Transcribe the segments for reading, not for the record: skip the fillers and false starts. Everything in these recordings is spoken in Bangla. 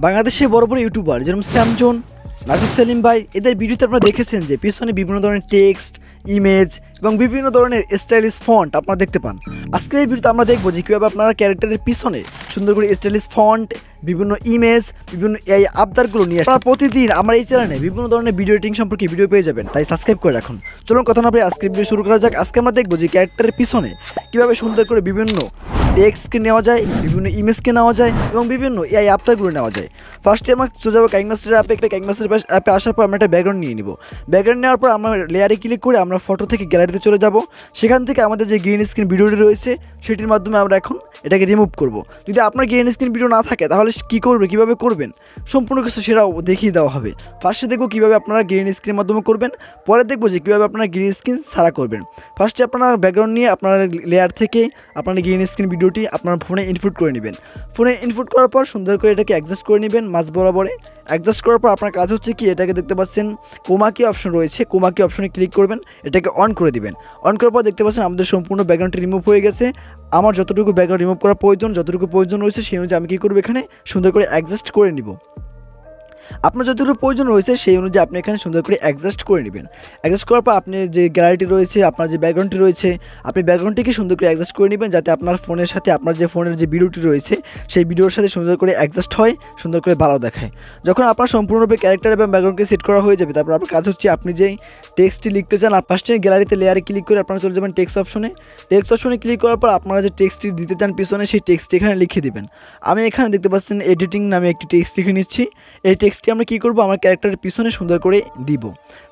বাংলাদেশের বড় বড় ইউটিউবার যেরকম স্যামজন, নাফিস সেলিম ভাই, এদের ভিডিওতে আপনারা দেখেছেন যে পিছনে বিভিন্ন ধরনের টেক্সট, ইমেজ এবং বিভিন্ন ধরনের স্টাইলিশ ফন্ট আপনারা দেখতে পান। আজকের এই ভিডিওতে আমরা দেখবো যে কীভাবে আপনারা ক্যারেক্টারের পিছনে সুন্দর করে স্টাইলিশ ফন্ট, বিভিন্ন ইমেজ, বিভিন্ন এই আবদারগুলো নিয়ে আসেন। প্রতিদিন আমার এই চ্যানেলে বিভিন্ন ধরনের ভিডিও এডিটিং সম্পর্কে ভিডিও পেয়ে যাবেন, তাই সাবস্ক্রাইব করে রাখুন। চলুন কথা না বলে আজকের ভিডিও শুরু করা যাক। আজকে আমরা দেখবো যে ক্যারেক্টারের পিছনে কীভাবে সুন্দর করে বিভিন্ন টেক্সটকে নেওয়া যায়, বিভিন্ন ইমেজকে নেওয়া যায় এবং বিভিন্ন এই আবদারগুলো নেওয়া যায়। ফার্স্টে আমরা চলে যাবো কাইনমাস্টার অ্যাপে। কাইনমাস্টার অ্যাপে আসার পর আমরা একটা ব্যাকগ্রাউন্ড নিয়ে নিব। ব্যাকগ্রাউন্ড নেওয়ার পর আমরা লেয়ারে ক্লিক করে আমরা ফটো থেকে গ্যালারিতে চলে যাব। সেখান থেকে আমাদের যে গ্রিন স্ক্রিন ভিডিওটি রয়েছে সেটির মাধ্যমে আমরা এখন এটাকে রিমুভ করব। যদি আপনার গ্রিন স্ক্রিন ভিডিও না থাকে তাহলে কী করবে, কীভাবে করবেন, সম্পূর্ণ কিছু সেটাও দেখিয়ে দেওয়া হবে। ফার্স্টে দেখবো কীভাবে আপনারা গ্রিন স্ক্রিনের মাধ্যমে করবেন, পরে দেখবো যে কীভাবে আপনারা গ্রিন স্ক্রিন ছাড়া করবেন। ফার্স্টে আপনারা ব্যাকগ্রাউন্ড নিয়ে আপনারা লেয়ার থেকে আপনার গ্রিন স্ক্রিন ভিডিওটি আপনার ফোনে ইনপুট করে নেবেন। ফোনে ইনপুট করার পর সুন্দর করে এটাকে অ্যাডজাস্ট করে নেবেন মাঝ বরাবরে। অ্যাডজাস্ট করার পর আপনার কাজ হচ্ছে কি, এটাকে দেখতে পাচ্ছেন কোমা কি অপশন রয়েছে, কোমা কি অপশনে ক্লিক করবেন, এটাকে অন করে দিবেন। অন করার পর দেখতে পাচ্ছেন আমাদের সম্পূর্ণ ব্যাকগ্রাউন্ডটি রিমুভ হয়ে গেছে। আমার যতটুকু ব্যাকগ্রাউন্ড রিমুভ করা প্রয়োজন, যতটুকু প্রয়োজন রয়েছে সেই অনুযায়ী আমি কী করবো, এখানে সুন্দর করে অ্যাডজাস্ট করে নিব। আপনার যতটুকু প্রয়োজন রয়েছে সেই অনুযায়ী আপনি এখানে সুন্দর করে অ্যাডজাস্ট করে নেবেন। অ্যাডজাস্ট করার পর আপনি যে গ্যালারিটি রয়েছে, আপনার যে ব্যাকগ্রাউন্ডটি রয়েছে, আপনি ব্যাকগ্রাউন্ডটিকে সুন্দর করে অ্যাডজাস্ট করে নেবেন যাতে আপনার ফোনের সাথে আপনার যে ফোনের যে ভিডিওটি রয়েছে সেই ভিডিওর সাথে সুন্দর করে অ্যাডজাস্ট হয়, সুন্দর করে ভালো দেখায়। যখন আপনার সম্পূর্ণরূপে ক্যারেক্টার এবং ব্যাকগ্রাউন্ডকে সেট করা হয়ে যাবে, তারপর আপনার কাজ হচ্ছে আপনি যেই টেক্সটটি লিখতে চান, ফার্স্টে গ্যালারিতে লেয়ারে ক্লিক করে আপনারা চলে যাবেন টেক্সট অপশনে। টেক্সট অপশনে ক্লিক করার পর আপনারা যে টেক্সটটি দিতে চান পিছনে, সেই টেক্সটটি এখানে লিখে দেবেন। আমি এখানে দেখতে পাচ্ছেন এডিটিং নামে একটি টেক্সট লিখে নিচ্ছি। এই টেক্সটটি আমরা কী করবো, আমার ক্যারেক্টারের পিছনে সুন্দর করে দিব।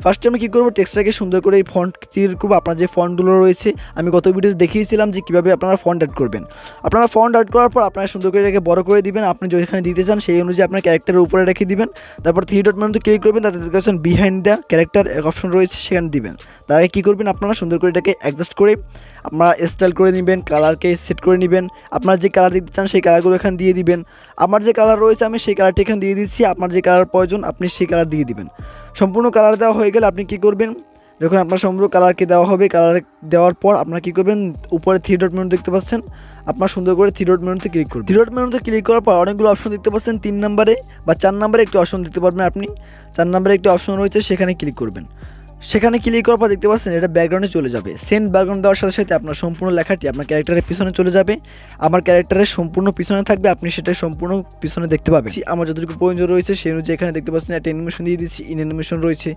ফার্স্টে আমি কী করবো, টেক্সটটাকে সুন্দর করে ফন্ট ক্লিয়ার করবো। আপনার যে ফন্টগুলো রয়েছে আমি গত ভিডিওতে দেখিয়েছিলাম যে কীভাবে আপনারা ফন্ট অ্যাড করবেন। আপনারা ফন্ট অ্যাড করার পর আপনারা সুন্দর করে এটাকে বড় করে দিবেন। আপনি যেখানে দিতে চান সেই অনুযায়ী আপনার ক্যারেক্টারের উপরে রেখে দিবেন। তারপর থ্রি ডট মেনুতে ক্লিক করবেন, তাতে দেখতে পাচ্ছেন বিহাইন্ড দ্য ক্যারেক্টার এক অপশন রয়েছে, সেখানে দিবেন। তার আগে কী করবেন, আপনারা সুন্দর করে এটাকে অ্যাডজাস্ট করে আপনারা স্টাইল করে নেবেন, কালারকে সেট করে নেবেন। আপনার যে কালার দিতে চান সেই কালারগুলো এখানে দিয়ে দিবেন। আমার যে কালার রয়েছে আমি সেই কালারটি এখানে দিয়ে দিচ্ছি। আপনার যে কালার প্রয়োজন আপনি সেই কালার দিয়ে দিবেন। সম্পূর্ণ কালার দেওয়া হয়ে গেলে আপনি কী করবেন, যখন আপনার সম্পূর্ণ কালারকে দেওয়া হবে, কালার দেওয়ার পর আপনারা কী করবেন, উপরে থ্রি ডট মেনু দেখতে পাচ্ছেন, আপনার সুন্দর করে থ্রি ডট মেনুতে ক্লিক করবেন। থ্রি ডট মেনুতে ক্লিক করার পর অনেকগুলো অপশন দেখতে পাচ্ছেন। 3 নম্বরে বা 4 নম্বরে একটি অপশন দেখতে পারবেন আপনি। 4 নম্বরে একটি অপশন রয়েছে, সেখানে ক্লিক করবেন। সেখানে ক্লিক করার পর দেখতে পাচ্ছেন এটা ব্যাকগ্রাউন্ডে চলে যাবে। সেন্ড ব্যাকগ্রাউন্ড দেওয়ার সাথে সাথে আপনার সম্পূর্ণ লেখাটি আপনার ক্যারেক্টারের পিছনে চলে যাবে। আমার ক্যারেক্টারের সম্পূর্ণ পিছনে থাকবে, আপনি সেটা সম্পূর্ণ পিছনে দেখতে পাবেন। আমার যতটুকু প্রয়োজন রয়েছে সেই অনুযায়ী এখানে দেখতে পাচ্ছেন একটা অ্যানিমেশন দিয়ে দিচ্ছি। ইন অ্যানিমেশন রয়েছে,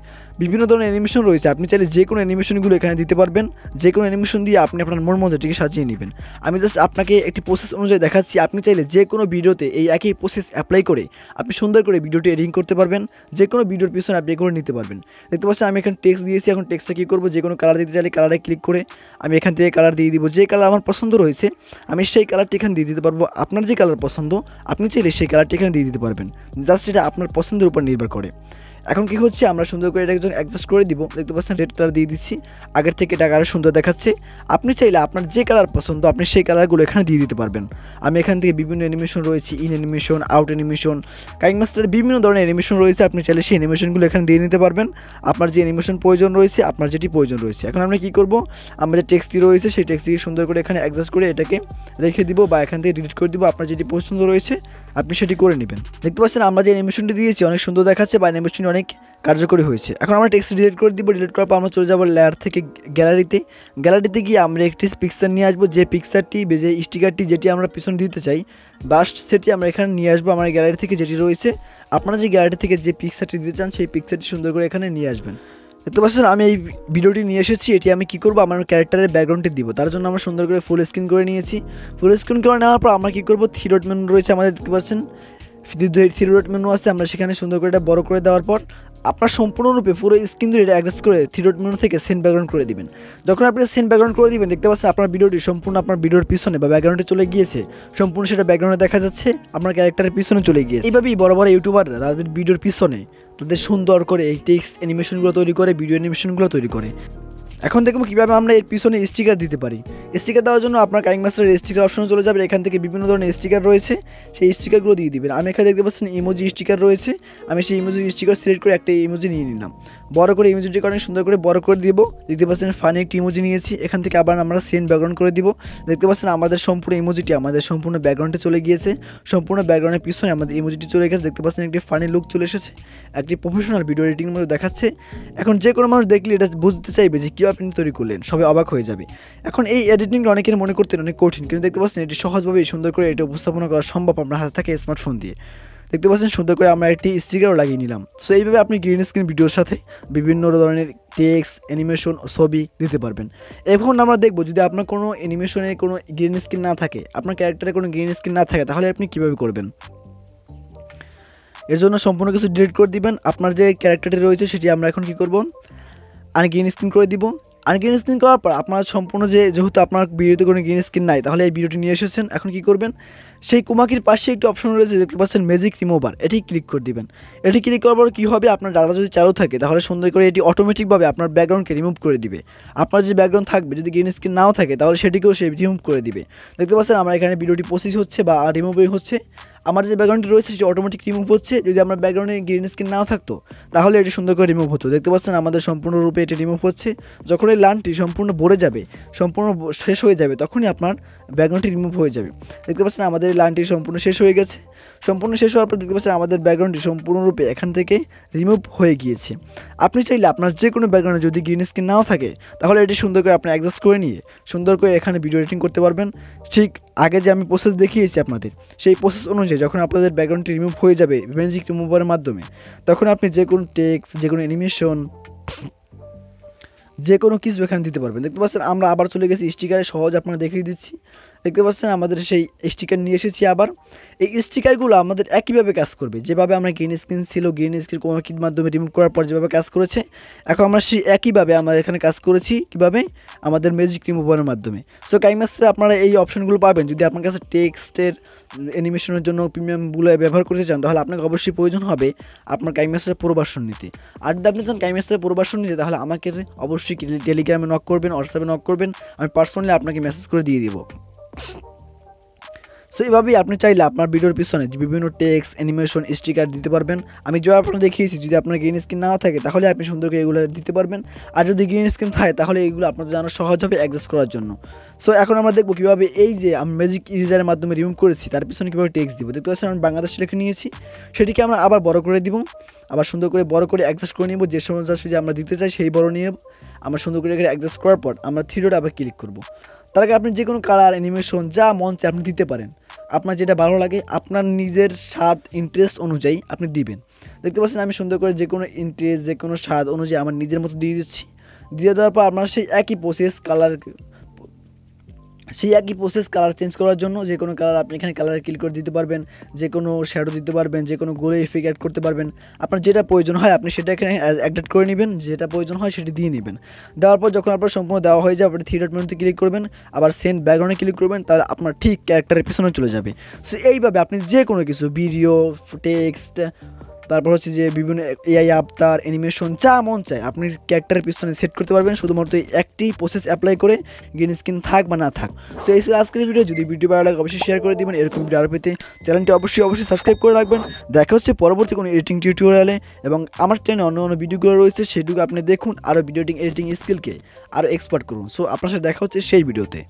বিভিন্ন ধরনের অ্যানিমেশন রয়েছে। আপনি চাইলে যে কোনো অ্যানিমেশনগুলো এখানে দিতে পারবেন। যে কোনো অ্যানিমেশন দিয়ে আপনি আপনার মন মতো এটিকে সাজিয়ে নেবেন। আমি জাস্ট আপনাকে একটি প্রসেস অনুযায়ী দেখাচ্ছি। আপনি চাইলে যে কোনো ভিডিওতে এই একই প্রসেস অ্যাপ্লাই করে আপনি সুন্দর করে ভিডিওটি এডিটিং করতে পারবেন। যে কোনো ভিডিওর পিছনে আপনি করে নিতে পারবেন। দেখতে পাচ্ছেন আমি এখানে টেক্সট দিয়েছি। এখন টেক্সটটা কী করবো, যে কোনো কালার দিতে চাইলে কালারে ক্লিক করে আমি এখান থেকে কালার দিয়ে দিব। যে কালার আমার পছন্দ রয়েছে আমি সেই কালারটি এখানে দিয়ে দিতে পারবো। আপনার যে কালার পছন্দ আপনি চাইলে সেই কালারটি এখানে দিয়ে দিতে পারবেন। জাস্ট এটা আপনার পছন্দের উপর নির্ভর করে। এখন কী হচ্ছে, আমরা সুন্দর করে এটাকে অ্যাডজাস্ট করে দিব। দেখতে পাচ্ছেন রেড কালার দিয়ে দিচ্ছি। আগের থেকে এটা আরও সুন্দর দেখাচ্ছে। আপনি চাইলে আপনার যে কালার পছন্দ আপনি সেই কালারগুলো এখানে দিয়ে দিতে পারবেন। আমি এখান থেকে বিভিন্ন অ্যানিমেশন রয়েছে, ইন অ্যানিমেশন, আউট অ্যানিমেশন, কাইনমাস্টারের বিভিন্ন ধরনের অ্যানিমেশন রয়েছে। আপনি চাইলে সেই অ্যানিমেশনগুলো এখানে দিয়ে নিতে পারবেন। আপনার যে অ্যানিমেশন প্রয়োজন রয়েছে, আপনার যেটি প্রয়োজন রয়েছে। এখন আমরা কী করবো, আমরা যে টেক্সটটি রয়েছে সেই টেক্সটটিকে সুন্দর করে এখানে অ্যাডজাস্ট করে এটাকে রেখে দিব বা এখান থেকে ডিলিট করে দিব। আপনার যেটি পছন্দ রয়েছে আপনি সেটি করে নেবেন। দেখতে পাচ্ছেন আমরা যে অ্যানিমেশনটি দিয়েছি অনেক সুন্দর দেখাচ্ছে বা অ্যানিমেশনটি অনেক কার্যকরী হয়েছে। এখন আমরা টেক্সট ডিলিট করে দিব। ডিলিট করার পর আমরা চলে যাবো লেয়ার থেকে গ্যালারিতে। গ্যালারিতে গিয়ে আমরা একটি পিকচার নিয়ে আসবো। যে পিকচারটি, যে স্টিকারটি যেটি আমরা পিছনে দিতে চাই বাস্ট, সেটি আমরা এখানে নিয়ে আসবো। আমার গ্যালারি থেকে যেটি রয়েছে, আপনারা যে গ্যালারি থেকে যে পিকচারটি দিতে চান সেই পিকচারটি সুন্দর করে এখানে নিয়ে আসবেন। দেখতে পাচ্ছেন আমি এই ভিডিওটি নিয়ে এসেছি। এটি আমি কী করবো, আমার ক্যারেক্টারের ব্যাকগ্রাউন্ডটি দিব। তার জন্য আমরা সুন্দর করে ফুল স্ক্রিন করে নিয়েছি। ফুল স্ক্রিন করে নেওয়ার পর আমরা কী করবো, থ্রি ডট মেনু রয়েছে আমাদের, দেখতে পাচ্ছেন থ্রি ডট মেনু আছে। আমরা সেখানে সুন্দর করে এটা বড় করে দেওয়ার পর আপনার সম্পূর্ণরূপে পুরো স্ক্রিন ধরে এটা অ্যাডজাস্ট করে থ্রি ডট মেনু থেকে সেন্ড ব্যাকগ্রাউন্ড করে দিবেন। যখন আপনি সেন্ড ব্যাকগ্রাউন্ড করে দিবেন দেখতে পাচ্ছেন আপনার ভিডিওটি সম্পূর্ণ আপনার ভিডিওর পিছনে বা ব্যাকগ্রাউন্ডে চলে গিয়েছে। সম্পূর্ণ সেটা ব্যাকগ্রাউন্ডে দেখা যাচ্ছে, আপনার ক্যারেক্টারের পিছনে চলে গিয়েছে। এইভাবেই বড় বড় ইউটিউবাররা তাদের ভিডিওর পিছনে তাদের সুন্দর করে এই টেক্সট অ্যানিমেশনগুলো তৈরি করে, ভিডিও অ্যানিমেশনগুলো তৈরি করে। এখন দেখবো কীভাবে আমরা এর পিছনে স্টিকার দিতে পারি। স্টিকার দেওয়ার জন্য আপনার কাইনমাস্টারের স্টিকার অপশনে চলে যাবেন, এখান থেকে বিভিন্ন ধরনের স্টিকার রয়েছে, সেই স্টিকারগুলো দিয়ে দিবেন। আমি এখানে দেখতে পাচ্ছেন ইমোজি স্টিকার রয়েছে, আমি সেই ইমোজি স্টিকার সিলেক্ট করে একটা ইমোজি নিয়ে নিলাম, বড় করে ইমোজিটি অনেক সুন্দর করে বড় করে দিব। দেখতে পাচ্ছেন ফানি একটি ইমোজি নিয়েছি, এখান থেকে আবার আমরা সেন্ড ব্যাকগ্রাউন্ড করে দিব। দেখতে পাচ্ছেন আমাদের সম্পূর্ণ ইমোজিটি আমাদের সম্পূর্ণ ব্যাকগ্রাউন্ডে চলে গিয়েছে, সম্পূর্ণ ব্যাকগ্রাউন্ডের পিছনে আমাদের ইমোজিটি চলে গেছে। দেখতে পাচ্ছেন একটি ফানি লুক চলে এসেছে, একটি প্রফেশনাল ভিডিও এডিটিংয়ের মধ্যে দেখাচ্ছে। এখন যে কোনো মানুষ দেখলে এটা বুঝতে চাইবে যে কীভাবে আপনি তৈরি করলেন, সবাই অবাক হয়ে যাবে। এখন এই এডিটিংটা অনেকের মনে করতেন অনেক কঠিন, কিন্তু দেখতে পাচ্ছেন এটি সহজভাবে সুন্দর করে এটা উপস্থাপনা করা সম্ভব আপনার হাতে থাকে স্মার্টফোন দিয়ে। দেখতে পাচ্ছেন সুন্দর করে আমরা একটি স্টিকারও লাগিয়ে নিলাম। সো এইভাবে আপনি গ্রিন স্ক্রিন ভিডিওর সাথে বিভিন্ন ধরনের টেক্সট, অ্যানিমেশন, ছবি দিতে পারবেন। এখন আমরা দেখব যদি আপনার কোনো অ্যানিমেশনে কোনো গ্রিন স্ক্রিন না থাকে, আপনার ক্যারেক্টারে কোনো গ্রিন স্ক্রিন না থাকে, তাহলে আপনি কীভাবে করবেন। এর জন্য সম্পূর্ণ কিছু ডিলিট করে দিবেন। আপনার যে ক্যারেক্টারটি রয়েছে সেটি আমরা এখন কী করব, আনগ্রিন স্ক্রিন করে দিব। আনগ্রিন স্ক্রিন করার পর আপনার সম্পূর্ণ যেহেতু আপনার ভিডিওতে কোনো গ্রিন স্ক্রিন নাই, তাহলে এই ভিডিওটি নিয়ে এসেছেন, এখন কী করবেন, সেই কুমাকির পাশে একটি অপশন রয়েছে দেখতে পাচ্ছেন ম্যাজিক রিমুভার, এটি ক্লিক করে দিবেন। এটি ক্লিক করার পর কী হবে, আপনার ডাটা যদি চালু থাকে তাহলে সুন্দর করে এটি অটোমেটিকভাবে আপনার ব্যাকগ্রাউন্ডকে রিমুভ করে দিবে। আপনার যে ব্যাকগ্রাউন্ড থাকবে যদি গ্রিন স্ক্রিন নাও থাকে তাহলে সেটিকেও সে রিমুভ করে দিবে। দেখতে পাচ্ছেন আমার এখানে ভিডিওটি প্রসেস হচ্ছে বা রিমুভিং হচ্ছে, আমার যে ব্যাকগ্রাউন্ডটি রয়েছে সেটি অটোমেটিক রিমুভ হচ্ছে। যদি আমার ব্যাকগ্রাউন্ডে গ্রিন স্ক্রিন নাও থাকতো তাহলে এটি সুন্দর করে রিমুভ হতো। দেখতে পাচ্ছেন আমাদের সম্পূর্ণরূপে এটি রিমুভ হচ্ছে। যখন এই লাইনটি সম্পূর্ণ ভরে যাবে, সম্পূর্ণ শেষ হয়ে যাবে, তখনই আপনার ব্যাকগ্রাউন্ডটি রিমুভ হয়ে যাবে। দেখতে পাচ্ছেন আমাদের এই লাইনটি সম্পূর্ণ শেষ হয়ে গেছে। সম্পূর্ণ শেষ হওয়ার পর দেখতে পাচ্ছেন আমাদের ব্যাকগ্রাউন্ডটি সম্পূর্ণরূপে এখান থেকে রিমুভ হয়ে গিয়েছে। আপনি চাইলে আপনার যে কোনো ব্যাকগ্রাউন্ডে যদি গ্রিন স্ক্রিন নাও থাকে তাহলে এটি সুন্দর করে আপনি অ্যাডজাস্ট করে নিয়ে সুন্দর করে এখানে ভিডিও এডিটিং করতে পারবেন। ঠিক আগে যে আমি প্রসেস দেখিয়েছি আপনাদের, সেই প্রসেস অনুযায়ী যখন আপনাদের ব্যাকগ্রাউন্ডটি রিমুভ হয়ে যাবে ম্যাজিক রিমুভারের মাধ্যমে, তখন আপনি যে কোনো টেক্সট, যে কোনো অ্যানিমেশন, যে কোনো কিছু এখানে দিতে পারবেন। দেখতে পাচ্ছেন আমরা আবার চলে গেছি স্টিকারে, সহজ আপনারা দেখিয়ে দিচ্ছি। দেখতে পাচ্ছেন আমাদের সেই স্টিকার নিয়ে এসেছি। আবার এই স্টিকারগুলো আমাদের একইভাবে কাজ করবে, যেভাবে আমরা গ্রিন স্ক্রিন ছিল, গ্রিন স্ক্রিন কোমাকির মাধ্যমে রিমুভ করার পর যেভাবে কাজ করেছে, এখন আমরা সেই একইভাবে আমরা এখানে কাজ করেছি কীভাবে, আমাদের ম্যাজিক রিমুভারের মাধ্যমে। সো কাইনমাস্টারে আপনারা এই অপশনগুলো পাবেন। যদি আপনার কাছে টেক্সটের অ্যানিমেশনের জন্য প্রিমিয়ামগুলো ব্যবহার করতে চান তাহলে আপনাকে অবশ্যই প্রয়োজন হবে আপনার কাইনমাস্টারের প্রো ভার্সন নিতে। আর যদি আপনি চান কাইনমাস্টারের প্রো ভার্সন নিতে তাহলে আমাকে অবশ্যই টেলিগ্রামে নক করবেন, হোয়াটসঅ্যাপে নক করবেন, আমি পার্সোনালি আপনাকে মেসেজ করে দিয়ে দিব। সো এইভাবেই আপনি চাইলে আপনার ভিডিওর পিছনে বিভিন্ন টেক্সট, অ্যানিমেশন, স্টিকার দিতে পারবেন। আমি যেভাবে আপনাকে দেখিয়েছি, যদি আপনার গ্রিন স্ক্রিন না থাকে তাহলে আপনি সুন্দর করে এগুলো দিতে পারবেন। আর যদি গ্রিন স্ক্রিন থাকে তাহলে এইগুলো আপনাদের জানা সহজ হবে অ্যাডজাস্ট করার জন্য। সো এখন আমরা দেখব কীভাবে এই যে আমি ম্যাজিক ইরেজারের মাধ্যমে রিমুভ করেছি তার পিছনে কীভাবে টেক্সট দিব। দেখতে পাচ্ছেন আমি বাংলাদেশ লিখে নিয়েছি, সেটিকে আমরা আবার বড় করে দিব, আবার সুন্দর করে বড় করে অ্যাডজাস্ট করে নিব। যে সময় যদি আমরা দিতে চাই সেই বড় নিয়ে আমরা সুন্দর করে অ্যাডজাস্ট করার পর আমরা থ্রি ডট আবার ক্লিক করব। তার আগে আপনি যে কোনো কালার, অ্যানিমেশন যা মন চায় আপনি দিতে পারেন। আপনার যেটা ভালো লাগে আপনার নিজের স্বাদ, ইন্টারেস্ট অনুযায়ী আপনি দিবেন। দেখতে পাচ্ছেন আমি সুন্দর করে যে কোনো ইন্টারেস্ট, যে কোনো স্বাদ অনুযায়ী আমার নিজের মতো দিয়ে দিচ্ছি। দিয়ে দেওয়ার পর আপনার সেই একই প্রসেস কালার চেঞ্জ করার জন্য যে কোনো কালার আপনি এখানে কালারে ক্লিক করে দিতে পারবেন, যে কোনো শ্যাডো দিতে পারবেন, যে কোনো গোলে ইফেক্ট অ্যাড করতে পারবেন। আপনার যেটা প্রয়োজন হয় আপনি সেটা এখানে অ্যাড করে নেবেন, যেটা প্রয়োজন হয় সেটি দিয়ে নেবেন। দেওয়ার পর যখন আপনার সম্পূর্ণ দেওয়া হয়ে যাবে আপনি থ্রি ডট মেনুতে ক্লিক করবেন, আবার সেন্ড ব্যাকগ্রাউন্ডে ক্লিক করবেন, তাহলে আপনার ঠিক ক্যারেক্টারের পিছনে চলে যাবে। সো এইভাবে আপনি যে কোনো কিছু ভিডিও, টেক্সট, তারপর হচ্ছে যে বিভিন্ন এআই আবতার, অ্যানিমেশন যা মন চায় আপনি ক্যারেক্টারের পিছনে সেট করতে পারবেন, শুধুমাত্র একটি প্রসেস অ্যাপ্লাই করে, গ্রিন স্ক্রিন থাক বা না থাক। সো এই ছিল আজকের ভিডিও। যদি ভিডিও ভালো লাগে অবশ্যই শেয়ার করে দিবেন। এরকম ভিডিও আরও পেতে চ্যানেলটি অবশ্যই সাবস্ক্রাইব করে রাখবেন। দেখা হচ্ছে পরবর্তী কোনো এডিটিং টিউটোরিয়ালে, এবং আমার চ্যানেলে অন্য ভিডিওগুলো রয়েছে সেটুকু আপনি দেখুন, আরও ভিডিও এডিটিং স্কিলকে আরও এক্সপার্ট করুন। সো আপনার সাথে দেখা হচ্ছে সেই ভিডিওতে।